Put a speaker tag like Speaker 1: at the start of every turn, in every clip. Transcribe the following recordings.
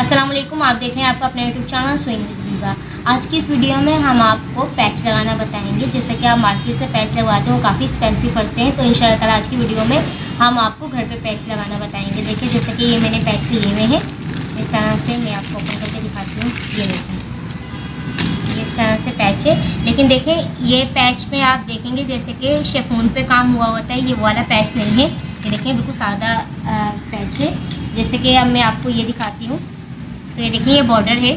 Speaker 1: अस्सलाम वालेकुम, आप देख रहे हैं आपका अपना यूट्यूब चैनल स्विंग विद दीवा। आज की इस वीडियो में हम आपको पैच लगाना बताएंगे। जैसे कि आप मार्केट से पैच लगवाते हो, काफ़ी एक्सपेंसिव पड़ते हैं, तो इंशाल्लाह ताला आज की वीडियो में हम आपको घर पे पैच लगाना बताएंगे। देखिए, जैसे कि ये मैंने पैच लिए हुए हैं, इस तरह से मैं आपको ओपन करके दिखाती हूँ। ये देखें, इस तरह से पैच है। लेकिन देखें, ये पैच में आप देखेंगे जैसे कि शिफॉन पे काम हुआ होता है, ये वाला पैच नहीं है। ये देखें, बिल्कुल सादा पैच है। जैसे कि अब मैं आपको ये दिखाती हूँ, तो ये देखिए, ये बॉर्डर है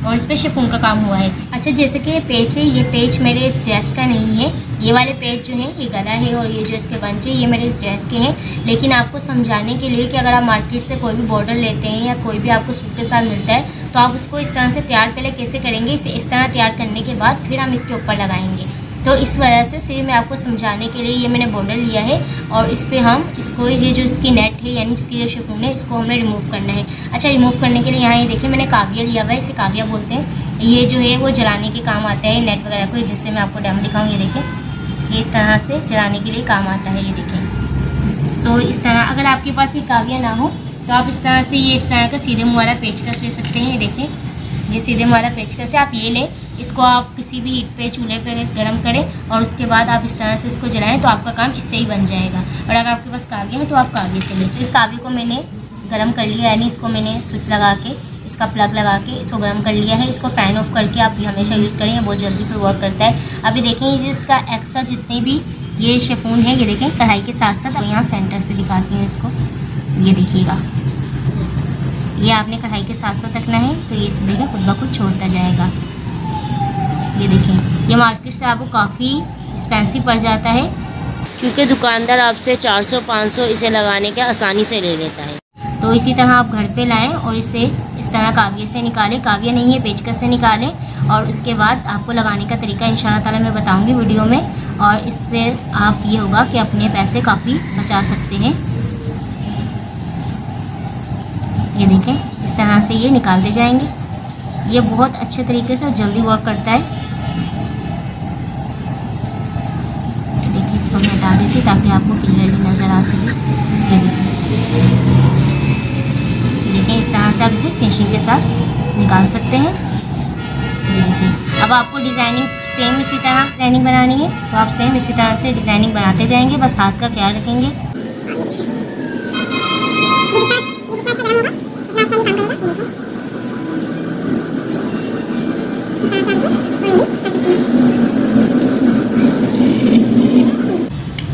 Speaker 1: और इस पर शिफॉन का काम हुआ है। अच्छा, जैसे कि ये पेच है, ये पेच मेरे इस ड्रेस का नहीं है। ये वाले पेच जो हैं, ये गला है और ये जो इसके बंच है, ये मेरे इस ड्रेस के हैं। लेकिन आपको समझाने के लिए कि अगर आप मार्केट से कोई भी बॉर्डर लेते हैं या कोई भी आपको सूट के साथ मिलता है, तो आप उसको इस तरह से तैयार पहले कैसे करेंगे, इसे इस तरह तैयार करने के बाद फिर हम इसके ऊपर लगाएंगे। तो इस वजह से सिर्फ मैं आपको समझाने के लिए ये मैंने बॉर्डर लिया है और इस पर हम इसको, ये जो इसकी नेट है यानी इसकी जो शिफॉन है, इसको हमें रिमूव करना है। अच्छा, रिमूव करने के लिए यहाँ ये देखिए, मैंने काविया लिया हुआ है, इसे काविया बोलते हैं। ये जो है वो जलाने के काम आता है नेट वगैरह को, जिससे मैं आपको डेमो दिखाऊँ। ये देखें, ये इस तरह से जलाने के लिए काम आता है। ये देखें, सो इस तरह अगर आपके पास ये काविया ना हो तो आप इस तरह से ये इस तरह का सीधे मुँह वाला पेचकस ले सकते हैं। ये देखें, ये सीधे मुँह वाला पेचकस है, आप ये लें, इसको आप किसी भी हीट पे, चूल्हे पे गर्म करें और उसके बाद आप इस तरह से इसको जलाएं, तो आपका काम इससे ही बन जाएगा। और अगर आपके पास काविया है तो आप काविया से लें। तो काविया को मैंने गर्म कर लिया, यानी इसको मैंने स्विच लगा के, इसका प्लग लगा के इसको गर्म कर लिया है। इसको फ़ैन ऑफ करके आप हमेशा यूज़ करेंगे, बहुत जल्दी फिर वर्क करता है। अभी देखें, ये जो इसका एक्स्ट्रा जितने भी ये शिफॉन है, ये देखें कढ़ाई के साथ साथ, यहाँ सेंटर से दिखाती हूँ इसको, ये देखिएगा, ये आपने कढ़ाई के साथ साथ रखना है, तो ये देखें खुद ब खुद छोड़ता जाएगा। ये देखें, ये मार्केट से आपको काफ़ी एक्सपेंसिव पड़ जाता है, क्योंकि दुकानदार आपसे 400-500 इसे लगाने के आसानी से ले लेता है। तो इसी तरह आप घर पे लाएं और इसे इस तरह काविये से निकालें, काविया नहीं है पेचकस से निकालें, और उसके बाद आपको लगाने का तरीका इंशाल्लाह ताला मैं बताऊंगी वीडियो में। और इससे आप ये होगा कि अपने पैसे काफ़ी बचा सकते हैं। ये देखें, इस तरह से ये निकालते जाएंगे। ये बहुत अच्छे तरीके से और जल्दी वर्क करता है। देखिए, इसको मैं हटा देती ताकि आपको क्लियरली नज़र आ सके। ये देखिए, इस तरह से आप इसे फिनिशिंग के साथ निकाल सकते हैं। ये देखिए, अब आपको डिज़ाइनिंग सेम इसी तरह डिज़ाइनिंग बनानी है, तो आप सेम इसी तरह से डिज़ाइनिंग बनाते जाएंगे, बस हाथ का ख्याल रखेंगे।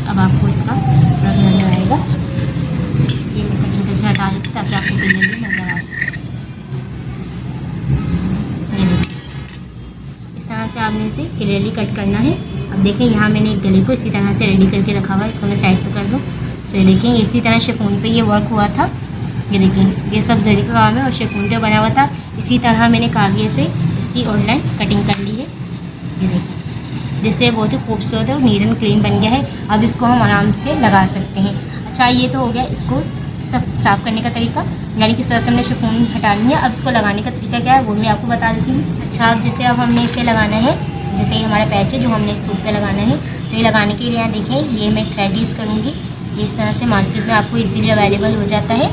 Speaker 1: अब आपको इसका रंग नज़र आएगा। ये मैं कटिंग करके हटा देती ताकि आपको क्लियरली नज़र आ सके। ये देखिए, इस तरह से आपने इसे क्लियरली कट करना है। अब देखें, यहाँ मैंने एक गले को इसी तरह से रेडी करके रखा हुआ है, इसको मैं साइड पे कर दूँ। सो ये देखें, इसी तरह शिफॉन पे ये वर्क हुआ था। ये देखिए, ये सब जरी का काम है और शिफॉन पे बना हुआ था। इसी तरह मैंने काविये से इसकी ऑनलाइन कटिंग कर ली है। ये देखिए, जिससे बहुत ही खूबसूरत और नीट एंड क्लीन बन गया है। अब इसको हम आराम से लगा सकते हैं। अच्छा, ये तो हो गया इसको सब साफ़ करने का तरीका, यानी किस तरह से हमने शिफॉन हटा लिया। अब इसको लगाने का तरीका क्या है वो मैं आपको बता देती हूँ। अच्छा, अब जैसे अब हमने इसे लगाना है, जैसे ये हमारा पैच है जो हमने इस सूट पे लगाना है, तो ये लगाने के लिए यहाँ देखें, ये मैं थ्रेड यूज़ करूँगी। ये इस तरह से मार्केट में आपको ईजीली अवेलेबल हो जाता है।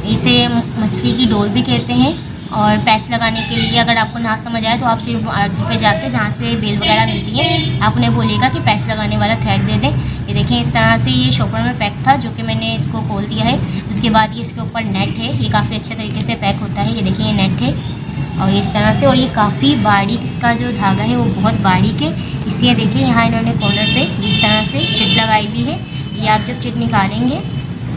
Speaker 1: इसे मछली की डोर भी कहते हैं। और पैच लगाने के लिए अगर आपको ना समझ आए तो आप सिर्फ आर्ट पे जाकर, जहाँ से बेल वगैरह मिलती है, आप उन्हें बोलिएगा कि पैच लगाने वाला थ्रेड दे दें। ये देखें, इस तरह से ये शॉपर में पैक था, जो कि मैंने इसको खोल दिया है। उसके बाद ये इसके ऊपर नेट है, ये काफ़ी अच्छे तरीके से पैक होता है। ये देखिए, ये नेट है और ये इस तरह से, और ये काफ़ी बारीक, इसका जो धागा है वो बहुत बारीक है। इसलिए देखिए, यहाँ इन्होंने कॉर्नर पे इस तरह से चिट लगाई हुई है। ये आप जब चिट निकालेंगे,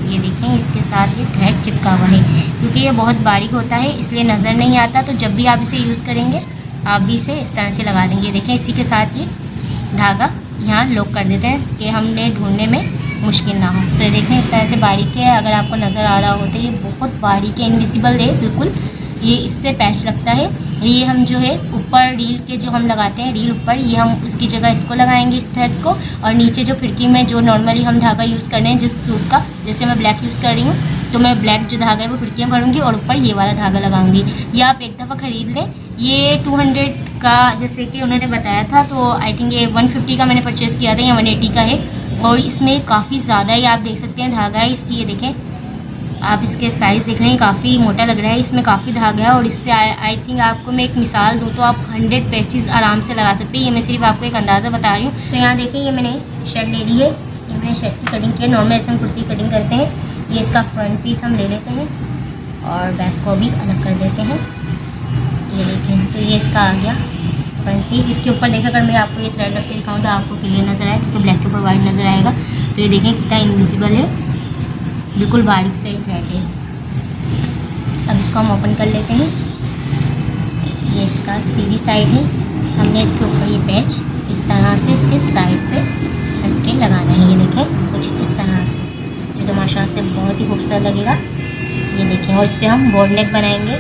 Speaker 1: ये देखें, इसके साथ ये थ्रेड चिपका हुआ है, क्योंकि ये बहुत बारीक होता है इसलिए नज़र नहीं आता। तो जब भी आप इसे यूज़ करेंगे, आप भी इसे इस तरह से लगा देंगे। देखें, इसी के साथ ये धागा यहाँ लॉक कर देते हैं कि हमने ढूंढने में मुश्किल ना हो। सो देखें, इस तरह से बारीक है, अगर आपको नज़र आ रहा हो तो ये बहुत बारीक है, इनविजिबल है बिल्कुल। ये इससे पैच लगता है। ये हम जो है ऊपर रील के जो हम लगाते हैं, रील ऊपर, ये हम उसकी जगह इसको लगाएंगे, इस थ्रेड को। और नीचे जो खिड़की में जो नॉर्मली हम धागा यूज़ कर रहे हैं जिस सूट का, जैसे मैं ब्लैक यूज़ कर रही हूँ, तो मैं ब्लैक जो धागा है वो खिड़कियाँ भरूँगी और ऊपर ये वाला धागा लगाऊंगी। ये आप एक दफ़ा ख़रीद लें। ये 200 का जैसे कि उन्होंने बताया था, तो आई थिंक ये 150 का मैंने परचेज़ किया था, या 180 का है। और इसमें काफ़ी ज़्यादा ही आप देख सकते हैं धागा है इसकी। ये देखें, आप इसके साइज़ देख रहे हैं, काफ़ी मोटा लग रहा है, इसमें काफ़ी धागा है। और इससे आई थिंक आपको मैं एक मिसाल दूँ तो आप 100 पैचेस आराम से लगा सकते हैं। ये मैं सिर्फ आपको एक अंदाज़ा बता रही हूँ। तो यहाँ देखिए, ये मैंने शर्ट ले ली है, ये मैंने शर्ट की कटिंग की है। नॉर्मल ऐसे हम कुर्ती कटिंग करते हैं। ये इसका फ्रंट पीस हम ले लेते हैं और बैक को भी अलग कर देते हैं। ये देखें, तो ये इसका आ गया फ्रंट पीस। इसके ऊपर देखा, अगर मैं आपको ये थ्रेड रख के दिखाऊँ तो आपको क्लियर नज़र आए, क्योंकि ब्लैक के ऊपर वाइट नज़र आएगा। तो ये देखें कितना इनविजिबल है, बिल्कुल बारीक से थ्रेड है। अब इसको हम ओपन कर लेते हैं। ये इसका सीधी साइड है। हमने इसके ऊपर ये पैच इस तरह से इसके साइड पे रख के लगाना है। ये देखें कुछ इस तरह से, जो तो माशाल्लाह से बहुत ही खूबसूरत लगेगा। ये देखें, और इस पर हम बोर्ड नेक बनाएंगे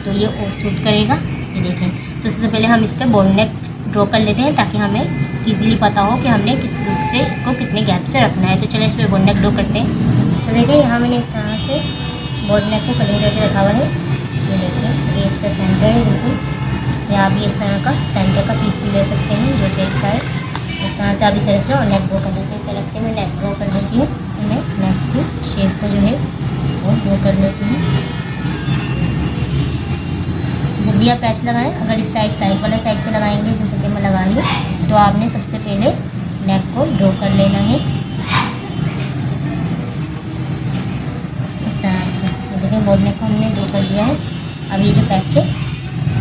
Speaker 1: तो ये और सूट करेगा। ये देखें, तो सबसे पहले हम इस पर बोर्ड नेक ड्रॉ कर लेते हैं ताकि हमें ईजीली पता हो कि हमने किस लुक से इसको कितने गैप से रखना है। तो चलिए इस पर बोर्ड नेक ड्रॉ करते हैं। तो देखिए, यहाँ मैंने इस तरह से बोर्ड नेक को कटिंग करके रखा हुआ है। ये देखिए, ये इसका सेंटर है बिल्कुल। या आप ये इस तरह का सेंटर का पीस भी ले सकते हैं, जो कि इसका है। इस तरह से आप इसे रखें और नेक ड्रॉ कर लेते हैं। इसे रख के मैं नेक ड्रॉ कर लेती हूँ। मैं नेक की शेप को जो है वो ड्रॉ कर लेती हूँ। जब भी आप पैच लगाएं, अगर इस साइड वाला साइड पे लगाएंगे, जैसे कि मैं लगा रही हूँ, तो आपने सबसे पहले नेक को ड्रॉ कर लेना है इस तरह से। तो देखिए, बोर्ड नेक को हमने ड्रॉ कर दिया है। अब ये जो पैच है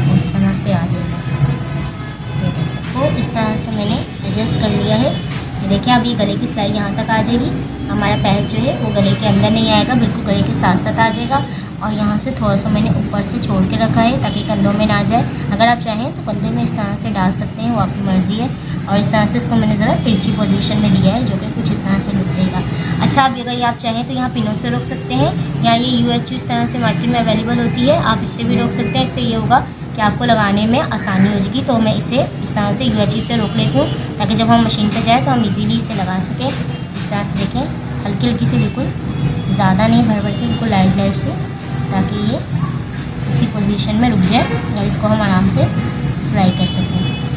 Speaker 1: वो इस तरह से आ जाएगा। इसको इस तरह से मैंने एडजस्ट कर लिया है। ये देखिए, अब ये गले की सिलाई यहाँ तक आ जाएगी। हमारा पैच जो है वो गले के अंदर नहीं आएगा, बिल्कुल गले के साथ साथ आ जाएगा। और यहाँ से थोड़ा सा मैंने ऊपर से छोड़ के रखा है ताकि कंधों में ना जाए। अगर आप चाहें तो कंधे में इस तरह से डाल सकते हैं, वो आपकी मर्ज़ी है। और इस तरह से इसको मैंने ज़रा तिरछी पोजीशन में दिया है, जो कि कुछ इस तरह से लुक देगा। अच्छा, अब अगर आप चाहें तो यहाँ पिनों से रोक सकते हैं, या ये UHU इस तरह से मार्केट में अवेलेबल होती है, आप इससे भी रोक सकते हैं। इससे ये होगा कि आपको लगाने में आसानी हो जाएगी। तो मैं इसे इस तरह से UHU से रोक लेती हूँ ताकि जब हम मशीन पर जाएँ तो हम ईज़िली इसे लगा सकें। इस तरह से देखें, हल्की हल्की से, बिल्कुल ज़्यादा नहीं भर के, बिल्कुल लाइट लाइट से, ताकि ये इसी पोजीशन में रुक जाए और इसको हम आराम से सिलाई कर सकें।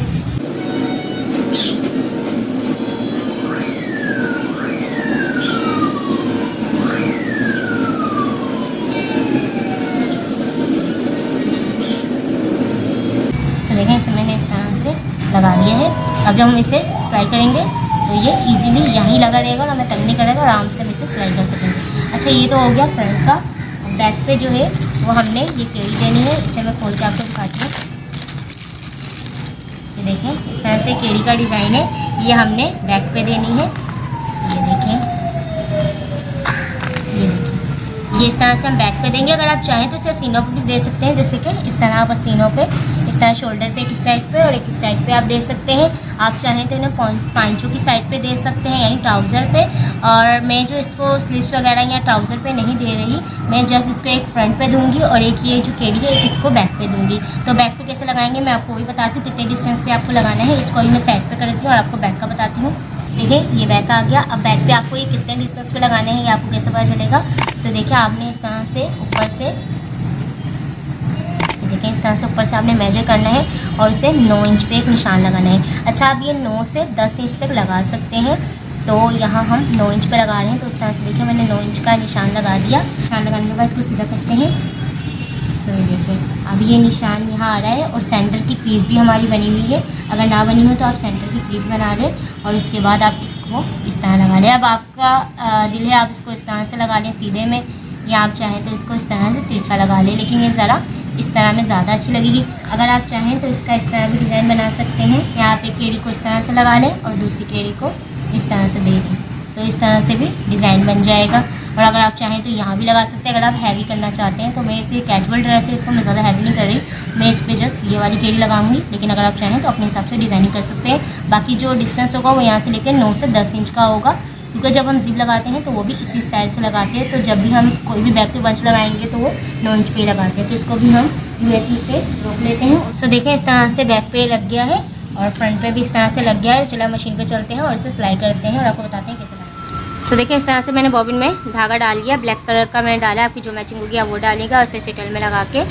Speaker 1: तो देखें, इसे मैंने इस तरह से लगा दिया है। अब जब हम इसे सिलाई करेंगे तो ये इजीली यहीं लगा रहेगा और हमें तंग नहीं करेगा, आराम से हम इसे सिलाई कर सकेंगे। अच्छा, ये तो हो गया फ्रंट का। बैक पे जो है वो हमने ये केड़ी देनी है। इसे मैं खोल के आपको दिखाती हूँ। ये देखें, इस तरह से केड़ी का डिज़ाइन है, ये हमने बैक पे देनी है। ये देखें, ये इस तरह से हम बैक पे देंगे। अगर आप चाहें तो इसे सीनों पे भी दे सकते हैं, जैसे कि इस तरह आप सीनों पे, इस तरह शोल्डर पे एक साइड पे और एक साइड पे आप दे सकते हैं। आप चाहें तो इन्हें पांचों की साइड पे दे सकते हैं, यानी ट्राउज़र पे। और मैं जो इसको स्लीव्स वगैरह या ट्राउज़र पे नहीं दे रही, मैं जस्ट इसको एक फ्रंट पे दूंगी और एक ये जो केड़ी है एक इसको बैक पे दूंगी। तो बैक पे कैसे लगाएंगे मैं आपको वही बताती हूँ, कितने डिस्टेंस से आपको लगाना है। इसको ही मैं साइड पे कर देती हूँ और आपको बैक का बताती हूँ। देखिए, ये बैक आ गया। अब बैक पे आपको ये कितने डिस्टेंस पे लगाने हैं ये आपको कैसे पता चलेगा। तो देखिए, आपने इस तरह से ऊपर से, देखिए इस तरह से ऊपर से आपने मेजर करना है और इसे 9 इंच पे एक निशान लगाना है। अच्छा, आप ये 9 से 10 इंच तक लगा सकते हैं। तो यहाँ हम 9 इंच पे लगा रहे हैं, तो इस तरह से देखिए मैंने 9 इंच का निशान लगा दिया। निशान लगाने के बाद इसको सीधा करते हैं। सो देखिए, अब ये निशान यहाँ आ रहा है और सेंटर की क्रीज़ भी हमारी बनी हुई है। अगर ना बनी हो तो आप सेंटर की क्रीज़ बना लें और इसके बाद आप इसको इस तरह लगा लें। अब आपका दिल है आप इसको इस तरह से लगा लें सीधे में, या आप चाहें तो इसको इस तरह से तिरछा लगा लें, लेकिन ये ज़रा इस तरह में ज़्यादा अच्छी लगेगी। अगर आप चाहें तो इसका इस तरह भी डिज़ाइन बना सकते हैं, या आप एक केड़ी को इस तरह से लगा लें और दूसरी केड़ी को इस तरह से दे दें, तो इस तरह से भी डिज़ाइन बन जाएगा। और अगर आप चाहें तो यहाँ भी लगा सकते हैं। अगर आप हैवी करना चाहते हैं तो मैं इसे कैजुअल ड्रेस है, इसको मैं ज़्यादा हैवी नहीं कर रही, मैं इस पर जस्ट ये वाली केड़ी लगाऊंगी। लेकिन अगर आप चाहें तो अपने हिसाब से डिज़ाइनिंग कर सकते हैं। बाकी जो डिस्टेंस होगा वो यहाँ से लेकर 9 से 10 इंच का होगा, क्योंकि जब हम जिप लगाते हैं तो वो भी इसी स्टाइल से लगाते हैं। तो जब भी हम कोई भी बैक पे बंच लगाएंगे तो वो 9 इंच पे ही लगाते हैं। तो इसको भी हम UHU से रोक लेते हैं। सो देखें, इस तरह से बैक पे लग गया है और फ्रंट पे भी इस तरह से लग गया है। चलो मशीन पे चलते हैं और इसे सिलाई करते हैं और आपको बताते हैं कैसे लगता है। सो देखिए, इस तरह से मैंने बॉबिन में धागा डाल लिया, ब्लैक कलर का मैंने डाला। आपकी जो मैचिंग होगी आप वो डालिएगा और इसे सेटल में लगा के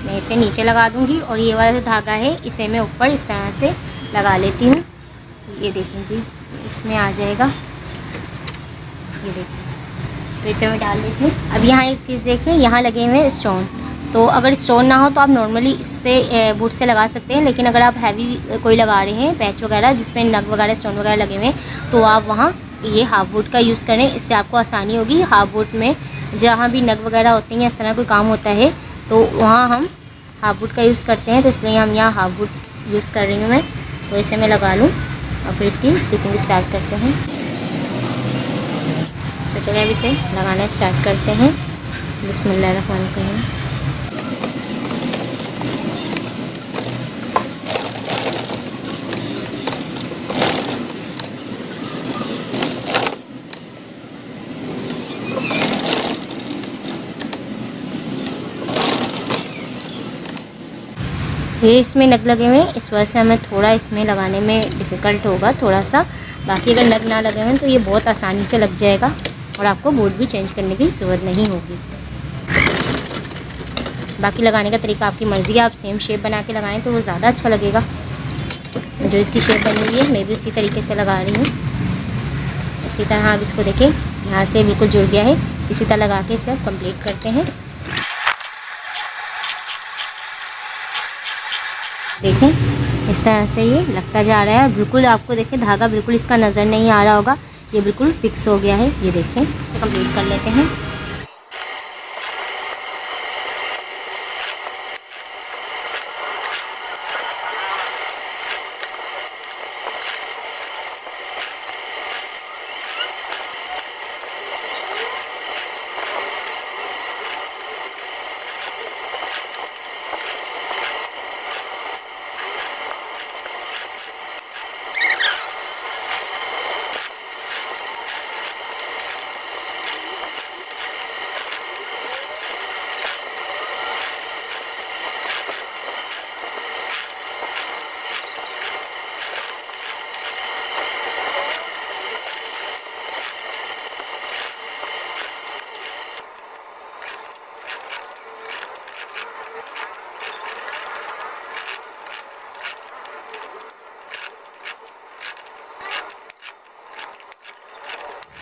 Speaker 1: मैं इसे नीचे लगा दूँगी। और ये वाला जो धागा है इसे मैं ऊपर इस तरह से लगा लेती हूँ। ये देखें जी, इसमें आ जाएगा, ये देखिए। तो इसे मैं डाल देती हूँ। अब यहाँ एक चीज़ देखें, यहाँ लगे हुए हैं स्टोन। तो अगर स्टोन ना हो तो आप नॉर्मली इससे वुड से लगा सकते हैं, लेकिन अगर आप हैवी कोई लगा रहे हैं पैच वगैरह जिसमें नग वगैरह स्टोन वगैरह लगे हुए हैं तो आप वहाँ ये हाफ वुड का यूज़ करें, इससे आपको आसानी होगी। हाफ वुड में जहाँ भी नग वगैरह होती हैं, इस तरह कोई काम होता है तो वहाँ हम हाफ वुड का यूज़ करते हैं, तो इसलिए हम यहाँ हाफ वुड यूज़ कर रही हूँ मैं। तो इसे मैं लगा लूँ और फिर इसकी स्टिचिंग स्टार्ट करते हैं। तो चलिए अब इसे लगाना स्टार्ट करते हैं। बिस्मिल्लाहिर्रहमानिर्रहीम। ये इसमें नग लगे हुए हैं, इस वजह से हमें थोड़ा इसमें लगाने में डिफ़िकल्ट होगा थोड़ा सा। बाकी अगर नग ना लगे हुए तो ये बहुत आसानी से लग जाएगा और आपको बोर्ड भी चेंज करने की ज़रूरत नहीं होगी। बाकी लगाने का तरीका आपकी मर्ज़ी है, आप सेम शेप बना के लगाएं तो वो ज़्यादा अच्छा लगेगा। जो इसकी शेप बनी हुई है मैं भी उसी तरीके से लगा रही हूँ। इसी तरह आप इसको देखें, यहाँ से बिल्कुल जुड़ गया है। इसी तरह लगा के इसे आप कंप्लीट करते हैं। देखें इस तरह से ये लगता जा रहा है। बिल्कुल आपको देखें धागा बिल्कुल इसका नज़र नहीं आ रहा होगा, ये बिल्कुल फिक्स हो गया है। ये देखें, तो कंप्लीट कर लेते हैं।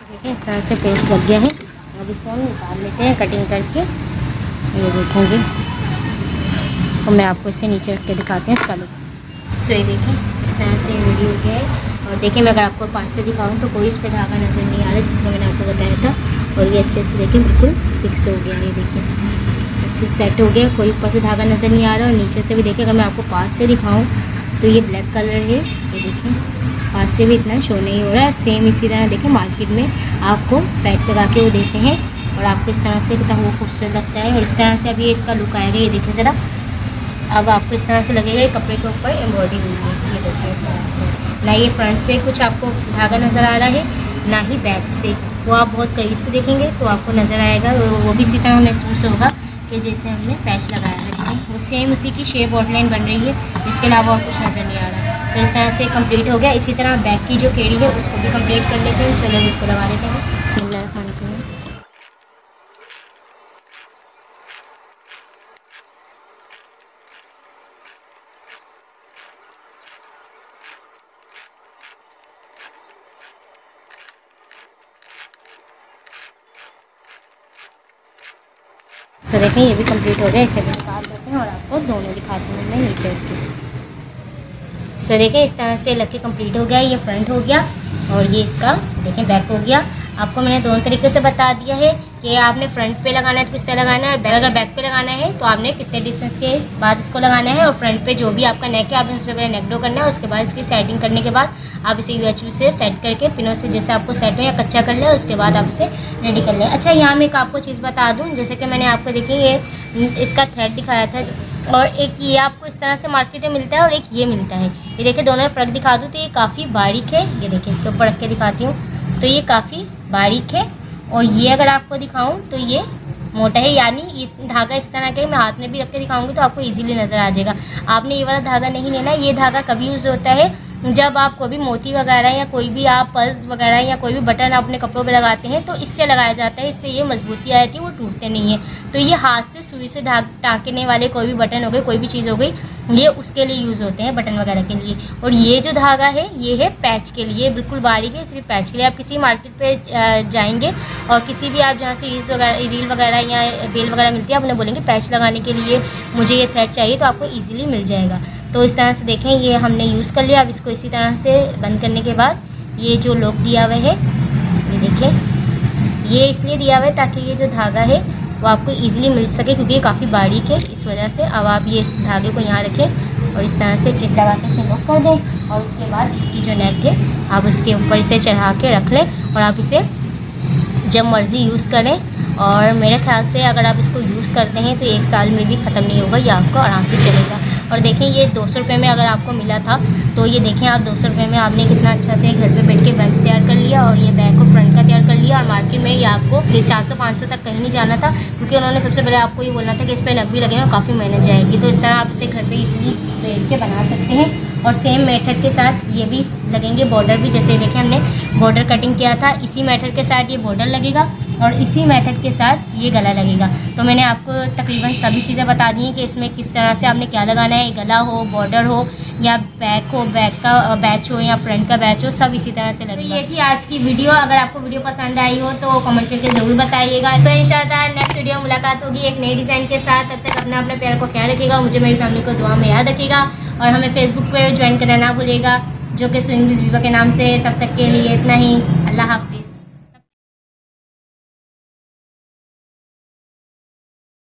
Speaker 1: देखिए इस तरह से पेस्ट लग गया है। अब इसे हम निकाल लेते हैं कटिंग करके। ये देखें जी, और मैं आपको इसे नीचे रख के दिखाती हूँ इसका लुक। सो ये देखें इस तरह से रेडी हो गया है। और देखिए मैं अगर आपको पास से दिखाऊँ तो कोई इस पर धागा नज़र नहीं आ रहा जिसमें मैंने आपको बताया था। और ये अच्छे से देखें बिल्कुल फिक्स हो गया है। देखिए अच्छे से सेट हो गया, कोई ऊपर से धागा नज़र नहीं आ रहा। और नीचे से भी देखिए, अगर मैं आपको पास से दिखाऊँ तो ये ब्लैक कलर है। ये देखें पास से भी इतना शो नहीं हो रहा है। सेम इसी तरह देखें मार्केट में आपको पैच लगा के वो देते हैं और आपको इस तरह से कितना वो खूबसूरत लगता है। और इस तरह से अभी इसका लुक आएगा। ये देखें ज़रा, अब आपको इस तरह से लगेगा ये कपड़े के ऊपर एम्ब्रॉयडरी हुई है। ये देखिए इस तरह से, ना ये फ्रंट से कुछ आपको धागा नज़र आ रहा है ना ही बैक से। वो आप बहुत करीब से देखेंगे तो आपको नज़र आएगा और वो भी इसी तरह महसूस होगा कि जैसे हमने पैच लगाया है। वो सेम उसी की शेप आउटलाइन बन रही है, इसके अलावा और कुछ नज़र नहीं आ रहा। तो इस तरह से कंप्लीट हो गया। इसी तरह बैक की जो केड़ी है उसको भी कंप्लीट कर लेते हैं। चलो इसको लगा लेते हैं। बिस्मिल्लाहिर्रहमानिर्रहीम। सो देखें ये भी कंप्लीट हो गया। इसे भी निकाल देते हैं और आपको दोनों दिखाती हूँ मैं नीचे रखती हूँ। सो देखें इस तरह से लग के कंप्लीट हो गया। ये फ्रंट हो गया और ये इसका देखें बैक हो गया। आपको मैंने दोनों तरीके से बता दिया है कि आपने फ्रंट पे लगाना है तो किस तरह लगाना है, और अगर बैक पे लगाना है तो आपने कितने डिस्टेंस के बाद इसको लगाना है। और फ्रंट पे जो भी आपका नेक है आपने सबसे पहले नेक ड्रॉ करना है। उसके बाद इसकी सेटिंग करने के बाद आप इसे यूएचवी से सेट करके पिनों से जैसे आपको सेट हो या कच्चा कर लें, उसके बाद आप इसे रेडी कर लें। अच्छा यहाँ मैं एक आपको चीज़ बता दूँ, जैसे कि मैंने आपको देखिए ये इसका थ्रेड दिखाया था और एक ये आपको इस तरह से मार्केट में मिलता है और एक ये मिलता है। ये देखिए दोनों में फ़र्क दिखा दूँ तो ये काफ़ी बारीक है। ये देखिए इसके ऊपर रख के दिखाती हूँ तो ये काफ़ी बारीक है और ये अगर आपको दिखाऊं तो ये मोटा है। यानी ये धागा इस तरह का मैं हाथ में भी रख के दिखाऊंगी तो आपको इजीली नज़र आ जाएगा। आपने ये वाला धागा नहीं लेना। ये धागा कभी यूज़ होता है जब आप कोई भी मोती वगैरह या कोई भी आप पर्स वगैरह या कोई भी बटन अपने कपड़ों पे लगाते हैं तो इससे लगाया जाता है। इससे ये मजबूती आती है, वो टूटते नहीं है। तो ये हाथ से सुई से टाँकने वाले कोई भी बटन हो गए, कोई भी चीज़ हो गई, ये उसके लिए यूज़ होते हैं, बटन वगैरह के लिए। और ये जो धागा है ये है पैच के लिए, बिल्कुल बारीक है, सिर्फ पैच के लिए। आप किसी मार्केट पर जाएंगे और किसी भी आप जहाँ से रील वगैरह या बेल वगैरह मिलती है, आप उन्हें बोलेंगे पैच लगाने के लिए मुझे ये थ्रेड चाहिए, तो आपको ईजिली मिल जाएगा। तो इस तरह से देखें, ये हमने यूज़ कर लिया। अब इसको इसी तरह से बंद करने के बाद ये जो लॉक दिया हुआ है, ये देखें, ये इसलिए दिया हुआ है ताकि ये जो धागा है वो आपको इजीली मिल सके, क्योंकि ये काफ़ी बारीक है, इस वजह से। अब आप ये इस धागे को यहाँ रखें और इस तरह से टिप लगा के इसे लॉक कर दें। और उसके बाद इसकी जो नेट है आप उसके ऊपर इसे चढ़ा के रख लें और आप इसे जब मर्ज़ी यूज़ करें। और मेरे ख्याल से अगर आप इसको यूज़ करते हैं तो 1 साल में भी ख़त्म नहीं होगा, ये आपको आराम से चलेगा। और देखें, ये 200 रुपये में अगर आपको मिला था, तो ये देखें आप 200 रुपये में आपने कितना अच्छा से घर पे बैठ के बेंच तैयार कर लिया और ये बैक और फ्रंट का तैयार कर लिया। और मार्केट में ये आपको 400-500 तक कहीं नहीं जाना था, क्योंकि उन्होंने सबसे पहले आपको ये बोलना था कि इस पर नकदी लगे और काफ़ी मेहनत जाएगी। तो इस तरह आप इसे घर पर ईजिली बैठ के बना सकते हैं। और सेम मेथड के साथ ये भी लगेंगे बॉर्डर भी, जैसे देखें हमने बॉर्डर कटिंग किया था, इसी मेथड के साथ ये बॉर्डर लगेगा और इसी मेथड के साथ ये गला लगेगा। तो मैंने आपको तकरीबन सभी चीज़ें बता दी हैं कि इसमें किस तरह से आपने क्या लगाना है। गला हो, बॉर्डर हो या बैक हो, बैक का बैच हो या फ्रंट का बैच हो, सब इसी तरह से लगेगा। तो ये थी आज की वीडियो। अगर आपको वीडियो पसंद आई हो तो कमेंट करके ज़रूर बताइएगा। सो इंशाअल्लाह नेक्स्ट वीडियो में मुलाकात होगी एक नई डिज़ाइन के साथ। तब तक अपने प्यार को ख्याल रखिएगा, मुझे मेरी फैमिली को दुआ में याद रखिएगा और हमें फेसबुक पे ज्वाइन करना ना भूलिएगा, जो कि स्विंग विद विवा के नाम से। तब तक के लिए इतना ही, अल्लाह हाफिज़।